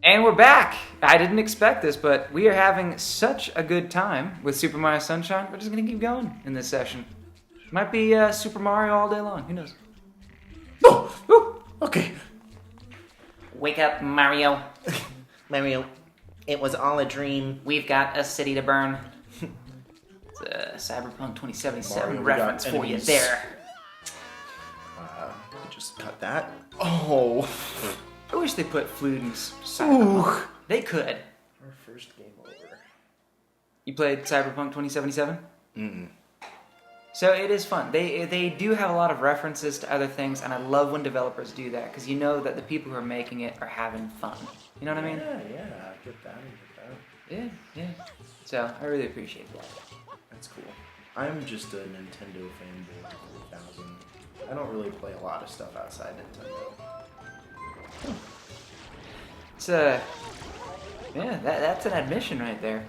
And we're back! I didn't expect this, but we are having such a good time with Super Mario Sunshine. We're just gonna keep going in this session. Might be Super Mario all day long, who knows? Oh! Okay. Wake up, Mario. Mario, it was all a dream. We've got a city to burn. It's a Cyberpunk 2077 Mario, reference for you there. Just cut that. Oh. I wish they put flüd in Cyberpunk. Ooh. They could. Our first game over. You played Cyberpunk 2077? Mm-mm. So it is fun. They do have a lot of references to other things, and I love when developers do that, because you know that the people who are making it are having fun. You know what I mean? Yeah, I get that. Yeah. So I really appreciate that. That's cool. I'm just a Nintendo fanboy 3000. I don't really play a lot of stuff outside Nintendo. It's that's an admission right there.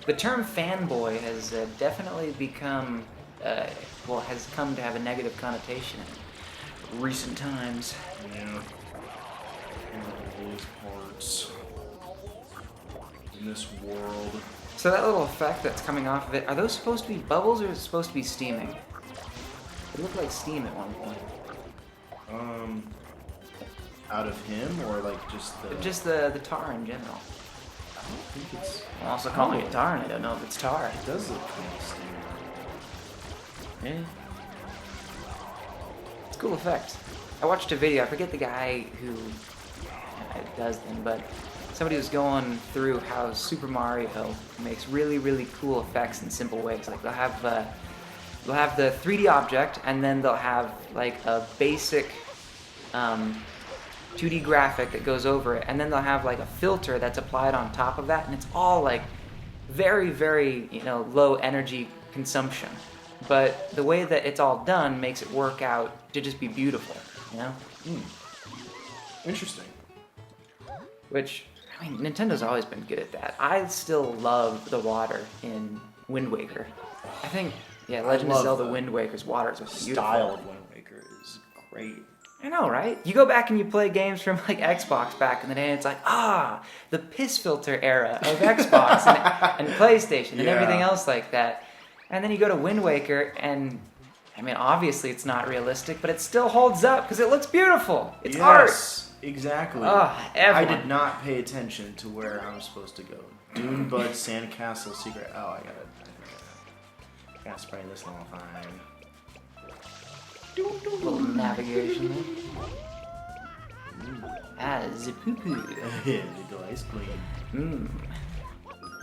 The term fanboy has definitely become, has come to have a negative connotation in recent times. Yeah. Those parts in this world. So that little effect that's coming off of it, are those supposed to be bubbles or is it supposed to be steaming? It looked like steam at one point. Out of him or like just the... Just the tar in general. I don't think it's... I'm also calling it tar and I don't know if it's tar. It does look kind of steamy. Yeah. It's a cool effect. I watched a video, I forget the guy who does them, but somebody was going through how Super Mario makes really, really cool effects in simple ways. Like they'll have the 3D object, and then they'll have like a basic 2D graphic that goes over it, and then they'll have like a filter that's applied on top of that, and it's all like very, very, low energy consumption. But the way that it's all done makes it work out to just be beautiful, Interesting. Which, I mean, Nintendo's always been good at that. I still love the water in Wind Waker. I think, Legend of Zelda Wind Waker's water is beautiful. Style of Wind Waker is great. I know, right? You go back and you play games from like Xbox back in the day, and it's like, the piss filter era of Xbox and PlayStation and everything else like that. And then you go to Wind Waker, and I mean, obviously it's not realistic, but it still holds up because it looks beautiful. It's art. Exactly. Everyone. I did not pay attention to where I'm supposed to go. Dune Bud Sandcastle Secret. Oh, I gotta spray this little thing. Little navigation there. The poo-poo. Little ice cream.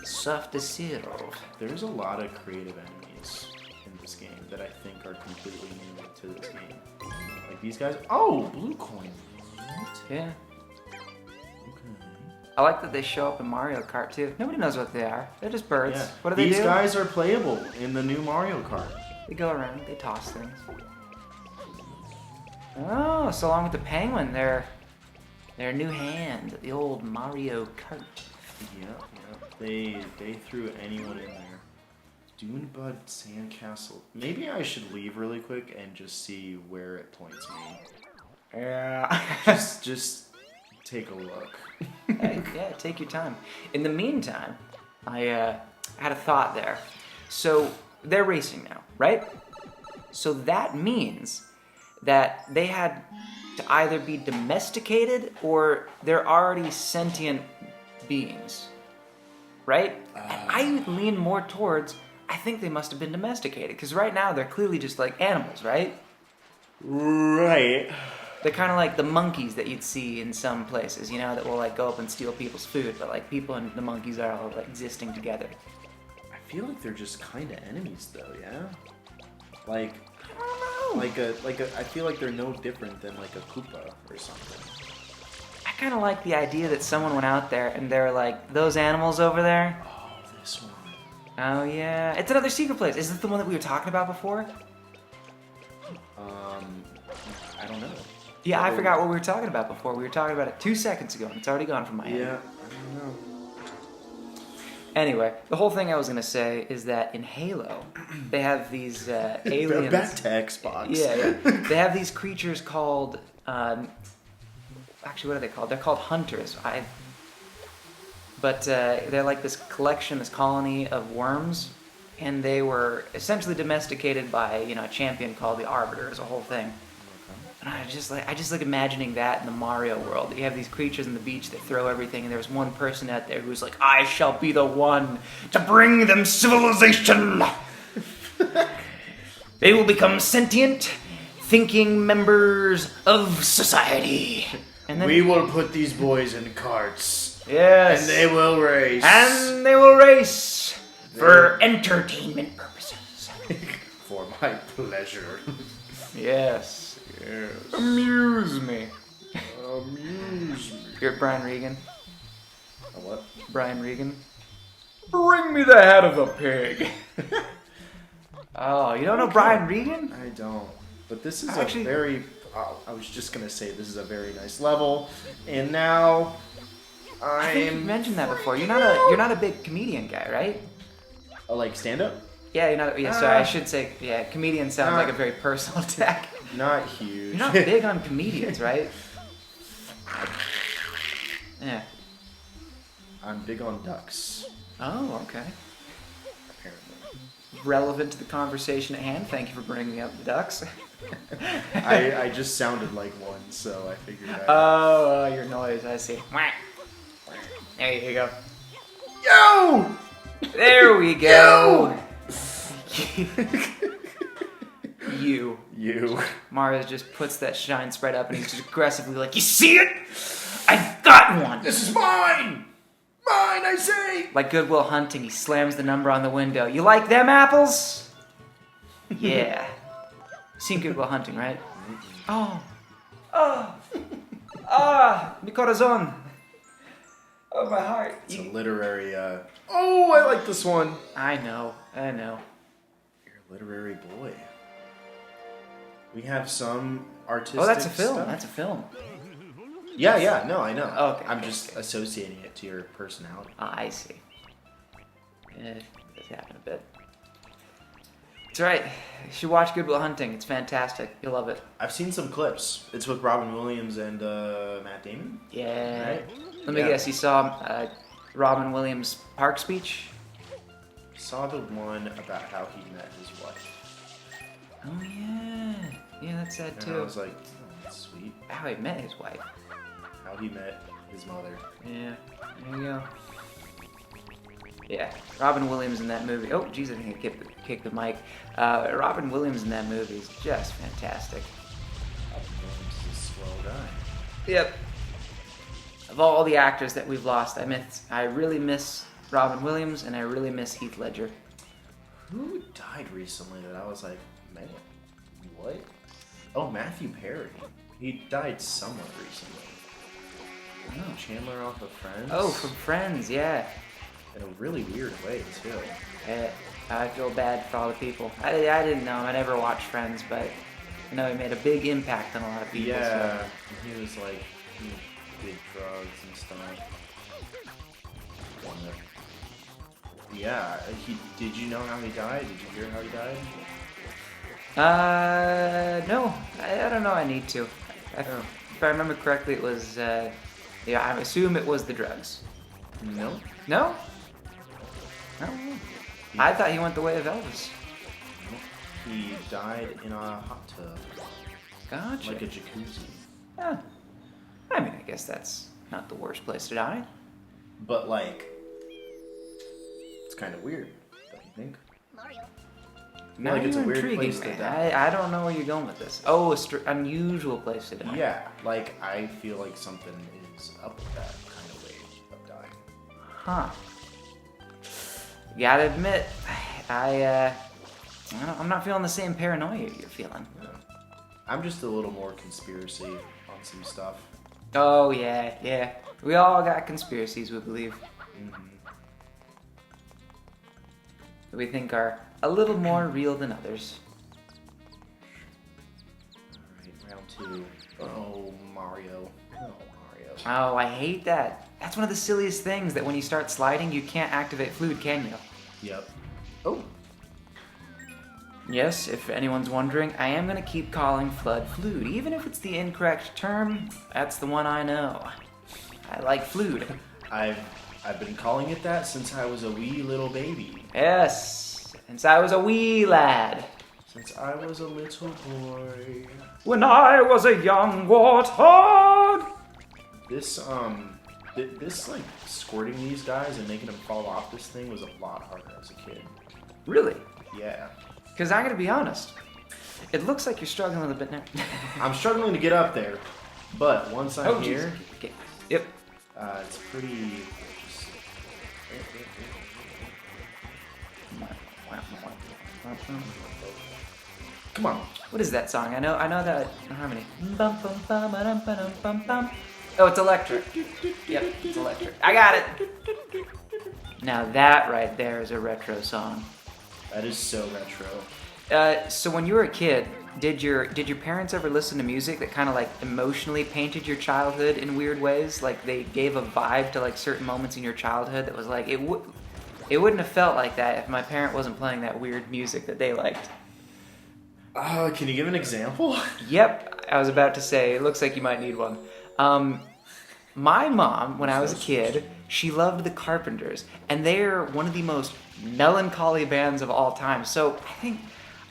Soft as silk. There's a lot of creative enemies in this game that I think are completely new to this game. Like these guys. Oh, blue coin. What? Yeah. Okay. I like that they show up in Mario Kart too. Nobody knows what they are. They're just birds. Yeah. What do they do? These guys are playable in the new Mario Kart. They go around, they toss things. Oh, so along with the penguin, their new hand at the old Mario Kart. Yep. They threw anyone in there. Dune Bud Sandcastle. Maybe I should leave really quick and just see where it points me. Yeah. just take a look. Yeah, take your time. In the meantime, I had a thought there. So they're racing now, right? So that means that they had to either be domesticated or they're already sentient beings, right? And I lean more towards, I think they must have been domesticated, because right now they're clearly just like animals, right? Right. They're kind of like the monkeys that you'd see in some places, that will like go up and steal people's food, but like people and the monkeys are all like existing together. I feel like they're just kind of enemies though, yeah? Like, I don't know. I feel like they're no different than like a Koopa or something. I kind of like the idea that someone went out there and they're like, those animals over there? Oh, this one. Oh yeah. It's another secret place. Is this the one that we were talking about before? I don't know. Yeah, I forgot what we were talking about before. We were talking about it 2 seconds ago and it's already gone from my head. Yeah, I don't know. Anyway, the whole thing I was going to say is that in Halo, they have these aliens. Back to Xbox. Yeah. They have these creatures called... actually, what are they called? They're called hunters. but they're like this collection, this colony of worms, and they were essentially domesticated by a champion called the Arbiter. As a whole thing. And I just like imagining that in the Mario world. You have these creatures on the beach that throw everything, and there's one person out there who's like, I shall be the one to bring them civilization. They will become sentient, thinking members of society. And then, We will put these boys in carts. yes. And they will race. And they will race for entertainment purposes. For my pleasure. Yes. Yes. Amuse me. Amuse me. You're Brian Regan. A what? Brian Regan. Bring me the head of the pig. Oh, you don't know Brian Regan? I don't. But this is Actually- a very... I was just going to say this is a very nice level. And now... I think you've I'm... mentioned that before. You're not a big comedian guy, right? like stand-up? Yeah, you're not. Yeah, sorry, I should say. Yeah, comedian sounds like a very personal attack. Not huge. You're not big on comedians, right? Yeah. I'm big on ducks, Oh, okay. apparently. Relevant to the conversation at hand. Thank you for bringing up the ducks. I just sounded like one, so I figured I'd... Oh, your noise. I see. There you go. Yo! There we go. You. Mario just puts that shine spread up and he's just aggressively like, you see it? I've got one. This is mine! Mine, I say! Like Goodwill Hunting, he slams the number on the window. You like them apples? Yeah. Seen Goodwill Hunting, right? Oh. Mi corazón. Oh, my heart. It's a literary, Oh, I like this one! I know. You're a literary boy. We have some artistic Oh, that's a film. stuff. That's a film. Yeah, no, I know. Okay, I'm okay, just associating it to your personality. Ah, I see. It does happen a bit. It's right. You should watch Good Will Hunting. It's fantastic. You'll love it. I've seen some clips. It's with Robin Williams and Matt Damon. Yeah. Right? Let me Yeah. guess. You saw Robin Williams' park speech? Saw the one about how he met his wife. Oh yeah. Yeah, that's sad And too. I was like, oh, that's sweet. How he met his wife. How he met his mother. Yeah. There you go. Yeah, Robin Williams in that movie. Oh, jeez, I think I kicked the mic. Robin Williams in that movie is just fantastic. Robin Williams is a swell guy. Yep. Of all the actors that we've lost, I really miss Robin Williams, and I really miss Heath Ledger. Who died recently that I was like, man, what? Oh, Matthew Perry. He died somewhat recently. Oh. Chandler off of Friends. Oh, from Friends, yeah. In a really weird way, too. I feel bad for all the people. I didn't know him. I never watched Friends, but I know he made a big impact on a lot of people. Yeah, So. he was like, he did drugs and stuff. Yeah, did you know how he died? Did you hear how he died? No, I don't know. I need to. Oh. If I remember correctly, it was. Yeah, I assume it was the drugs. No. No. No. I thought he went the way of Elvis. He died in a hot tub, Gotcha. like a jacuzzi. Huh. I mean, I guess that's not the worst place to die. But like, it's kind of weird, don't you think? Now Like, it's a you're weird intriguing place to me. die. I don't know where you're going with this. Oh, unusual place to die. Yeah, like I feel like something is up with that kind of way of dying. Huh. Gotta admit, I'm not feeling the same paranoia you're feeling. Yeah. I'm just a little more conspiracy on some stuff. Oh yeah. We all got conspiracies we believe. That we think are a little more real than others. Alright, round two. Oh, Mario. Oh, I hate that. That's one of the silliest things, that when you start sliding, you can't activate flüd, can you? Yep. Oh. Yes, if anyone's wondering, I am going to keep calling flood flüd. Even if it's the incorrect term, that's the one I know. I like flüd. I've I've been calling it that since I was a wee little baby. Yes, since I was a wee lad. Since I was a little boy. When I was a young warthog. This like squirting these guys and making them fall off this thing was a lot harder as a kid. Really? Yeah. Because I gotta be honest, it looks like you're struggling a bit now. I'm struggling to get up there, but once I'm here, okay. Yep. it's pretty. Come on. What is that song? I know that harmony. Bum, bum, bum, ba-dum, ba-dum, bum, bum. Oh, it's electric. Yep, it's electric. I got it. Now that right there is a retro song. That is so retro. So when you were a kid, did your parents ever listen to music that kind of like emotionally painted your childhood in weird ways? Like they gave a vibe to like certain moments in your childhood that was like it wouldn't have felt like that if my parent wasn't playing that weird music that they liked. Can you give an example? Yep, I was about to say, it looks like you might need one. My mom, when I was a kid, she loved the Carpenters, and they're one of the most melancholy bands of all time. So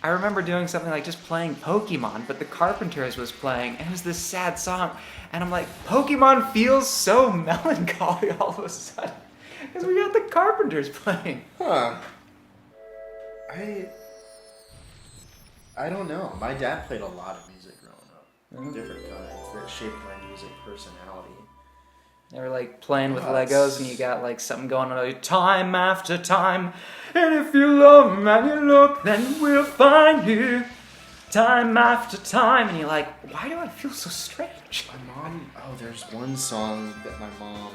I remember doing something like just playing Pokemon, but the Carpenters was playing, and it was this sad song, and I'm like, Pokemon feels so melancholy all of a sudden, because we got the Carpenters playing. Huh. I don't know. My dad played a lot of music growing up. Different kinds that shaped my music personality. They were like playing with Legos and you got like something going on like, time after time. And if you love me and you look, then we'll find you. Time after time. And you're like, why do I feel so strange? My mom, there's one song that my mom,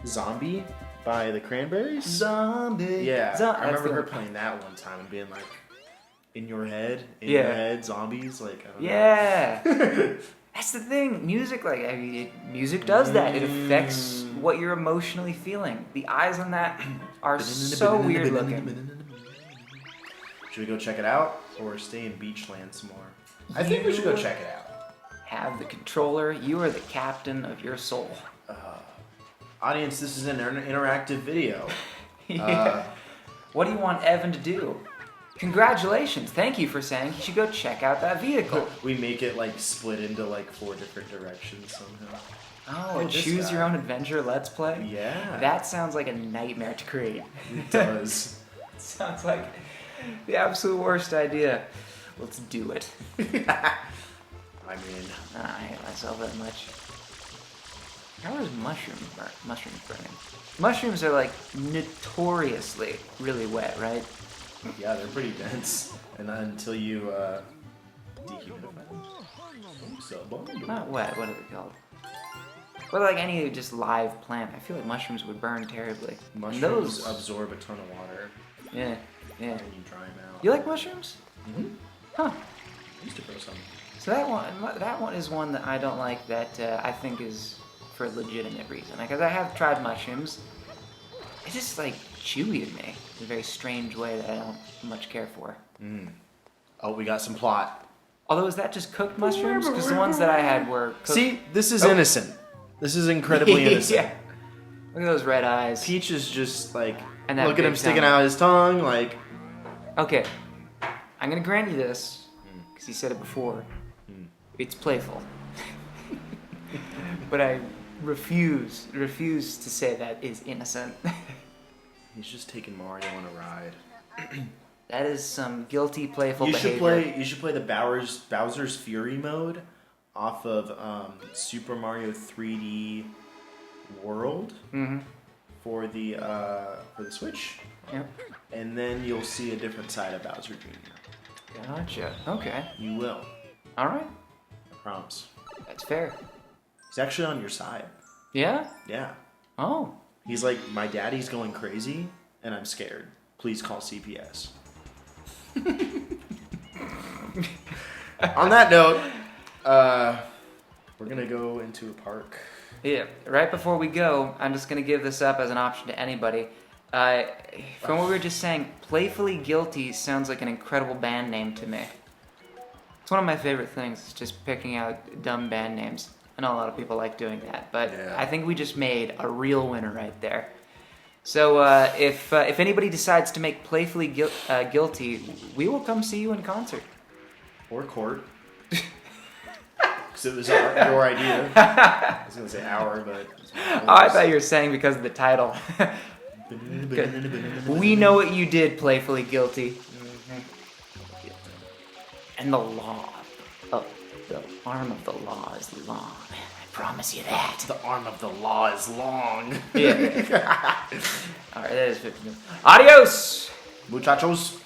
Zombie by the Cranberries. Zombie. Yeah, I remember her playing that one time and being like, in your head, zombies, like, I don't know. Yeah. That's the thing. Music, music does that. It affects what you're emotionally feeling. The eyes on that are so weird looking. Should we go check it out or stay in Beachland some more? I think we should go check it out. Have the controller. You are the captain of your soul. Audience, this is an interactive video. Yeah. What do you want Evan to do? Congratulations. Thank you for saying he should go check out that vehicle. We make it like split into like 4 different directions somehow. Oh, choose your own adventure let's play? Yeah. That sounds like a nightmare to create. It does. It sounds like the absolute worst idea. Let's do it. I mean, I hate myself that much. How is mushrooms burning? Mushrooms are like notoriously really wet, right? Yeah, they're pretty dense. And until you dehumidify them. Not wet, what are they called? Well, like any just live plant, I feel like mushrooms would burn terribly. Mushrooms absorb a ton of water. Yeah. And you dry them out. You like mushrooms? Mm-hmm. Huh. I used to grow some. So that one is one that I don't like that I think is for a legitimate reason. Because I have tried mushrooms. It's just like chewy to me in a very strange way that I don't much care for. Oh, we got some plot. Although, is that just cooked mushrooms? Because the ones that I had were cooked. See, this is innocent. This is incredibly innocent. Yeah. Look at those red eyes. Peach is just like, And that look at him big sticking tongue. out his tongue, like. Okay, I'm gonna grant you this, because he said it before. It's playful. But I refuse to say that is innocent. He's just taking Mario on a ride. That is some guilty, playful behavior. You should play the Bowser's Fury mode off of Super Mario 3D World for the Switch. Yep. And then you'll see a different side of Bowser Jr. Gotcha. Okay. You will. All right. I promise. That's fair. He's actually on your side. Yeah? Yeah. Oh. He's like, my daddy's going crazy, and I'm scared. Please call CPS. On that note, we're gonna go into a park. Yeah. Right before we go, I'm just gonna give this up as an option to anybody. From what we were just saying, Playfully Guilty sounds like an incredible band name to me. It's one of my favorite things, is just picking out dumb band names. I know a lot of people like doing that, but Yeah. I think we just made a real winner right there. So if anybody decides to make Playfully Guilty, we will come see you in concert. Or court. Because it was your idea. I was going to say our, but... Oh, I thought you were saying because of the title. We know what you did, Playfully Guilty. And the arm of the law is long. I promise you that. The arm of the law is long. Yeah. All right, that is 15 minutes. Adios! Muchachos.